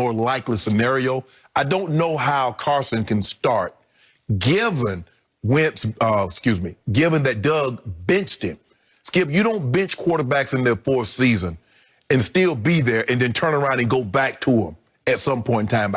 more likely scenario. I don't know how Carson can start, given given that Doug benched him. Skip, you don't bench quarterbacks in their fourth season and still be there and then turn around and go back to them at some point in time.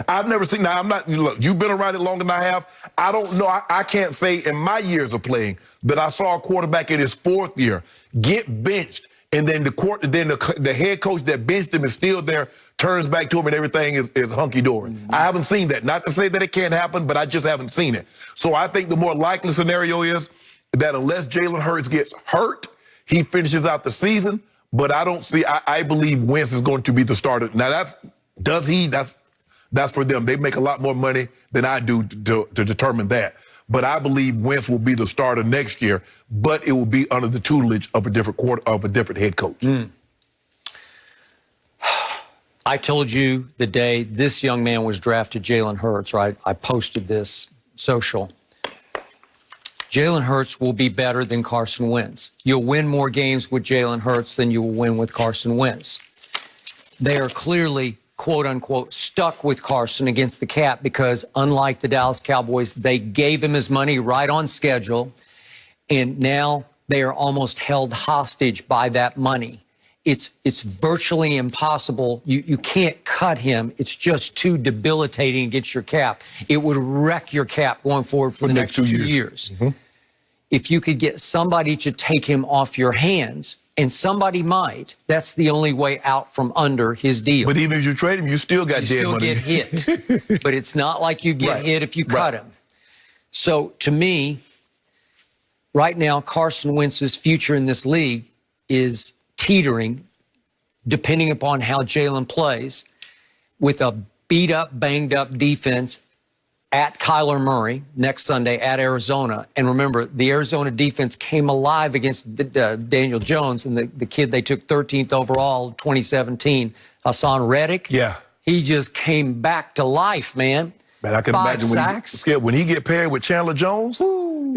I've never seen, now I'm not, look, you've been around it longer than I have. I don't know, I can't say in my years of playing that I saw a quarterback in his fourth year get benched and then the head coach that benched him is still there, turns back to him and everything is hunky-dory. Mm-hmm. I haven't seen that. Not to say that it can't happen, but I just haven't seen it. So I think the more likely scenario is that unless Jalen Hurts gets hurt, he finishes out the season. But I don't see, I believe Wentz is going to be the starter. Now that's for them. They make a lot more money than I do to determine that. But I believe Wentz will be the starter next year, but it will be under the tutelage of a different head coach. Mm. I told you the day this young man was drafted, Jalen Hurts, right? I posted this social. Jalen Hurts will be better than Carson Wentz. You'll win more games with Jalen Hurts than you will win with Carson Wentz. They are clearly, quote unquote, stuck with Carson against the cap because unlike the Dallas Cowboys, they gave him his money right on schedule. And now they are almost held hostage by that money. It's virtually impossible. You can't cut him. It's just too debilitating against your cap. It would wreck your cap going forward for the next 2 years. Mm-hmm. If you could get somebody to take him off your hands, and somebody might, that's the only way out from under his deal. But even if you trade him, you still got dead money. You still get hit. But it's not like you get hit if you cut him. So to me, right now, Carson Wentz's future in this league is teetering, depending upon how Jalen plays, with a beat-up, banged-up defense at Kyler Murray next Sunday at Arizona. And remember, the Arizona defense came alive against Daniel Jones and the kid they took 13th overall, 2017, Hassan Reddick. Yeah. He just came back to life, man. Man, I can 5 imagine sacks. when he get paired with Chandler Jones, and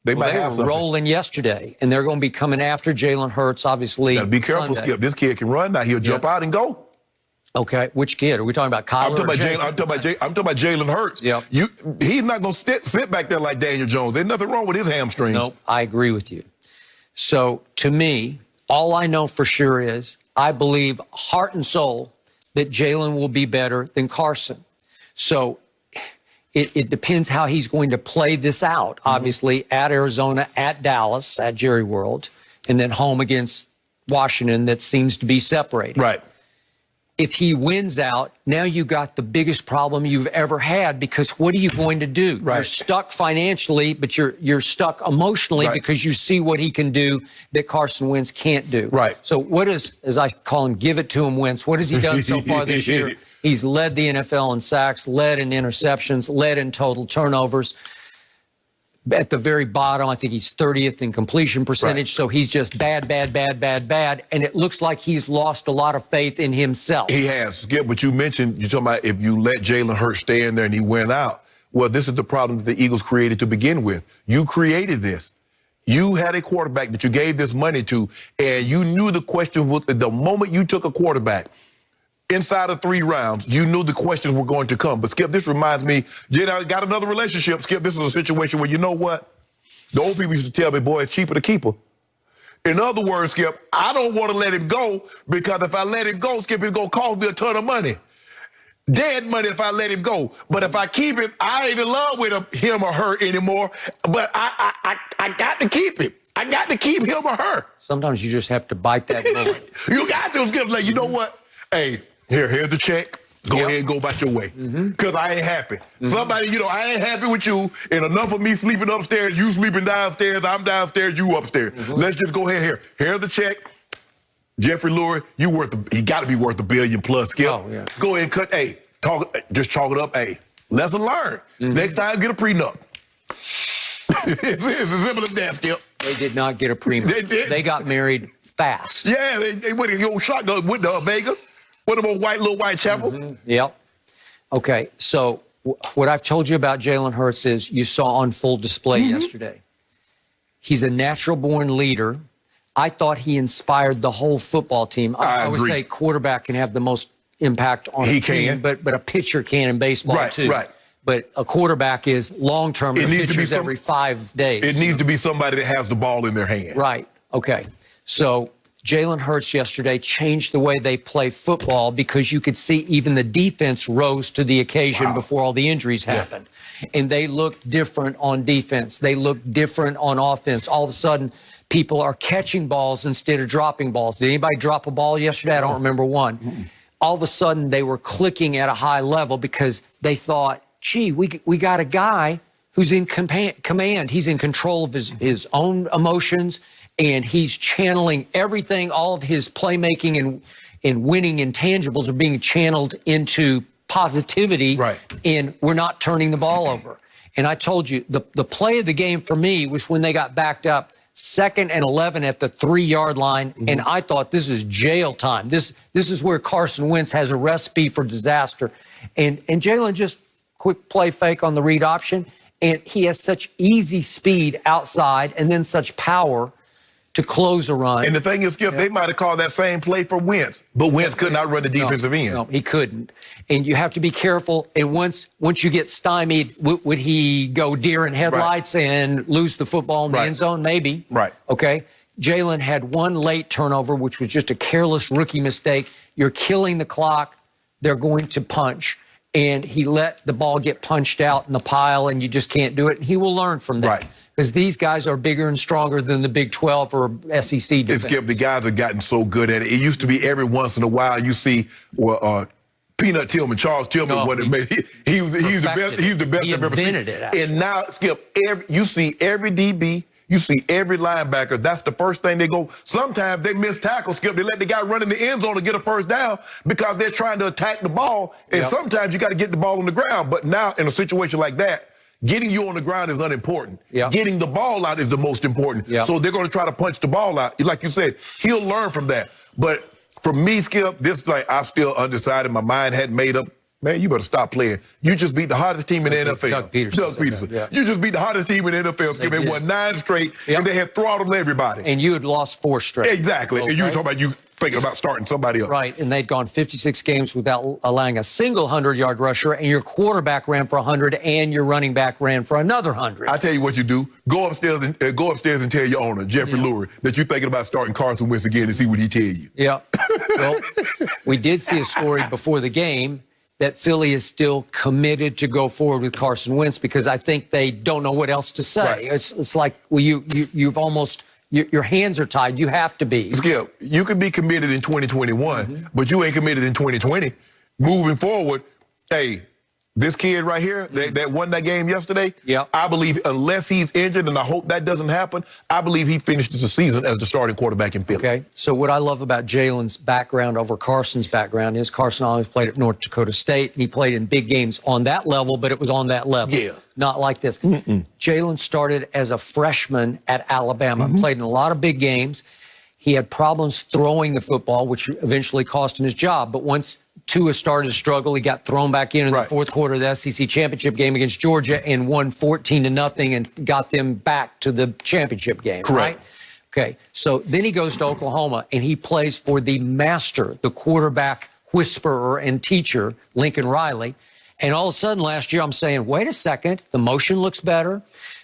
they might have something. Rolling yesterday, and they're going to be coming after Jalen Hurts, obviously. Gotta be careful, Sunday. Skip. This kid can run now. He'll jump out and go. Okay, which kid? Are we talking about Kyler? I'm talking about Jalen Hurts. Yep. He's not going to sit back there like Daniel Jones. There's nothing wrong with his hamstrings. No, I agree with you. So, to me, all I know for sure is I believe heart and soul that Jalen will be better than Carson. So, it depends how he's going to play this out, obviously, at Arizona, at Dallas, at Jerry World, and then home against Washington that seems to be separating. Right. If he wins out, now you got the biggest problem you've ever had because what are you going to do? Right. You're stuck financially, but you're stuck emotionally because you see what he can do that Carson Wentz can't do. Right. So what is, as I call him, give it to him Wentz, what has he done so far this year? He's led the NFL in sacks, led in interceptions, led in total turnovers. At the very bottom, I think he's 30th in completion percentage. Right. So he's just bad. And it looks like he's lost a lot of faith in himself. He has. Skip, but you mentioned, you're talking about if you let Jalen Hurts stay in there and he went out. Well, this is the problem that the Eagles created to begin with. You created this. You had a quarterback that you gave this money to, and you knew the question was the moment you took a quarterback, inside of 3 rounds, you knew the questions were going to come. But, Skip, this reminds me, I got another relationship. Skip, this is a situation where, you know what? The old people used to tell me, boy, it's cheaper to keep her. In other words, Skip, I don't want to let him go because if I let him go, Skip, it's going to cost me a ton of money. Dead money if I let him go. But if I keep him, I ain't in love with him or her anymore. But I got to keep him. I got to keep him or her. Sometimes you just have to bite that bullet. You got to, Skip. Like, you know what? Hey, here's the check. Go ahead and go about your way. Because I ain't happy. Somebody, I ain't happy with you, and enough of me sleeping upstairs, you sleeping downstairs, I'm downstairs, you upstairs. Let's just go ahead here. Here's the check. Jeffrey Lurie, you got to be worth $1 billion plus, Skip. Oh, yeah. Go ahead and cut, just chalk it up. Hey, lesson learned. Next time, get a prenup. It's as simple as that, Skip. They did not get a prenup. They did. They got married fast. Yeah, they went in the old shotgun with Vegas. What about little white chapels? Yep. Okay, so what I've told you about Jalen Hurts is you saw on full display yesterday. He's a natural-born leader. I thought he inspired the whole football team. I would say quarterback can have the most impact on He a team, can. but a pitcher can in baseball Right, too. right. But a quarterback is long-term. It A needs to be pitcher's every 5 days. It needs to be somebody that has the ball in their hand. Right. Okay. So Jalen Hurts yesterday changed the way they play football because you could see even the defense rose to the occasion before all the injuries happened. And they looked different on defense. They looked different on offense. All of a sudden, people are catching balls instead of dropping balls. Did anybody drop a ball yesterday? I don't remember one. All of a sudden, they were clicking at a high level because they thought, gee, we got a guy who's in command. He's in control of his own emotions, and he's channeling everything. All of his playmaking and winning intangibles are being channeled into positivity, and we're not turning the ball over. And I told you, the play of the game for me was when they got backed up 2nd and 11 at the 3-yard line, and I thought this is jail time. This is where Carson Wentz has a recipe for disaster. And Jalen just quick play fake on the read option, and he has such easy speed outside and then such power to close a run. And the thing is, Skip, they might have called that same play for Wentz, but Wentz could not run the defensive end. No, he couldn't. And you have to be careful. And once you get stymied, would he go deer in headlights and lose the football in the end zone? Maybe. Right. Okay. Jalen had one late turnover, which was just a careless rookie mistake. You're killing the clock. They're going to punch. And he let the ball get punched out in the pile, and you just can't do it. And he will learn from that. Right. Because these guys are bigger and stronger than the Big 12 or SEC defense. Skip, the guys have gotten so good at it. It used to be every once in a while you see Peanut Tillman, Charles Tillman, he's the best. He's the best He I've ever seen. invented it, actually. And now, Skip, you see every DB, you see every linebacker. That's the first thing they go. Sometimes they miss tackle, Skip. They let the guy run in the end zone to get a first down because they're trying to attack the ball. And sometimes you got to get the ball on the ground. But now, in a situation like that, getting you on the ground is unimportant. Getting the ball out is the most important. So they're going to try to punch the ball out. Like you said, he'll learn from that. But for me, Skip, this like I'm still undecided. My mind hadn't made up. Man, you better stop playing. You just beat the hottest team in the NFL. Doug Peterson. You just beat the hottest team in the NFL, Skip. They won 9 straight, and they had throttled everybody. And you had lost 4 straight. Exactly. And you were talking about you thinking about starting somebody else. Right, and they'd gone 56 games without allowing a single 100-yard rusher, and your quarterback ran for 100, and your running back ran for another 100. I tell you what you do. Go upstairs and tell your owner, Jeffrey Lurie, that you're thinking about starting Carson Wentz again and see what he tell you. Yeah. Well, we did see a story before the game that Philly is still committed to go forward with Carson Wentz because I think they don't know what else to say. It's like, well, you've almost... Your hands are tied. You have to be. Skip, you could be committed in 2021, but you ain't committed in 2020. Moving forward, hey, this kid right here that won that game yesterday, I believe unless he's injured, and I hope that doesn't happen, I believe he finishes the season as the starting quarterback in Philly. Okay, so what I love about Jalen's background over Carson's background is Carson always played at North Dakota State, and he played in big games on that level, but it was on that level. Not like this. Jalen started as a freshman at Alabama, played in a lot of big games. He had problems throwing the football, which eventually cost him his job. But once Tua started to struggle, he got thrown back in the fourth quarter of the SEC championship game against Georgia and won 14-0 and got them back to the championship game. Right? Okay, so then he goes to Oklahoma and he plays for the master, the quarterback whisperer and teacher, Lincoln Riley. And all of a sudden last year I'm saying, wait a second, the motion looks better.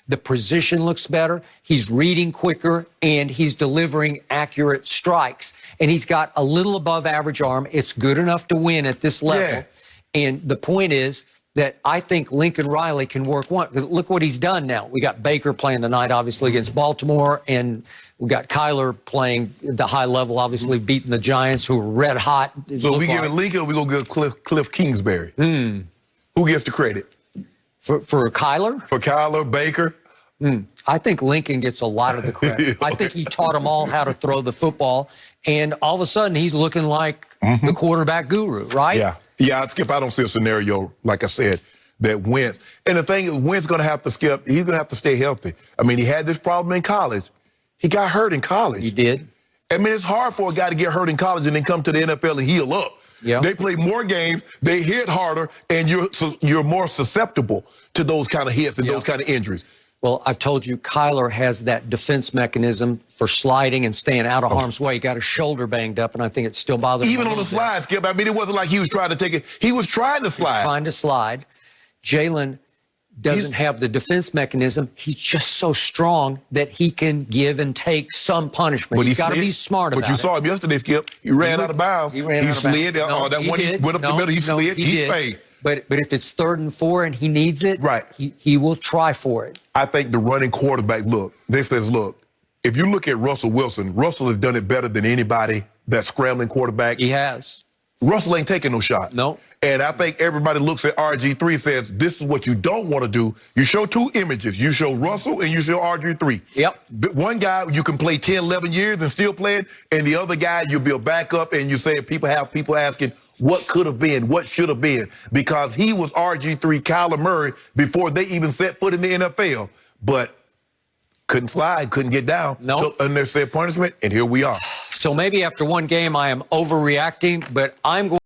The position looks better. He's reading quicker, and he's delivering accurate strikes. And he's got a little above average arm. It's good enough to win at this level. And the point is that I think Lincoln Riley can work one. Look what he's done now. We got Baker playing tonight, obviously, against Baltimore, and we got Kyler playing at the high level, obviously beating the Giants, who are red hot. So we giving Lincoln, or we gonna give Cliff Kingsbury? Who gets the credit? For Kyler? For Kyler, Baker? I think Lincoln gets a lot of the credit. I think he taught them all how to throw the football, and all of a sudden he's looking like the quarterback guru, right? Yeah, Skip, I don't see a scenario, like I said, that Wentz. And the thing is, Wentz going to have to, Skip, he's going to have to stay healthy. I mean, he had this problem in college. He got hurt in college. He did. I mean, it's hard for a guy to get hurt in college and then come to the NFL and heal up. They play more games, they hit harder, and you're more susceptible to those kind of hits and those kind of injuries. Well, I've told you, Kyler has that defense mechanism for sliding and staying out of harm's way. He got his shoulder banged up, and I think it's still bothering him. Even on the slide, Skip, I mean, it wasn't like he was trying to take it. He was trying to slide. Trying to slide. Jalen doesn't have the defense mechanism. He's just so strong that he can give and take some punishment. He's got to be smart about it. But you saw him yesterday, Skip. He ran out of bounds. He ran out of bounds. Slid. That one he went up the middle. He slid. He fade. But if it's 3rd and 4 and he needs it, right, he will try for it. I think the running quarterback, look, if you look at Russell Wilson, Russell has done it better than anybody that's scrambling quarterback. He has. Russell ain't taking no shot. No. And I think everybody looks at RG3, says, this is what you don't want to do. You show 2 images. You show Russell and you show RG3. Yep. One guy, you can play 10, 11 years and still play it. And the other guy, you'll be a backup and you say people asking, what could have been, what should have been. Because he was RG3, Kyler Murray, before they even set foot in the NFL. But couldn't slide, couldn't get down. No. Took unnecessary punishment, and here we are. So maybe after one game I am overreacting, but I'm going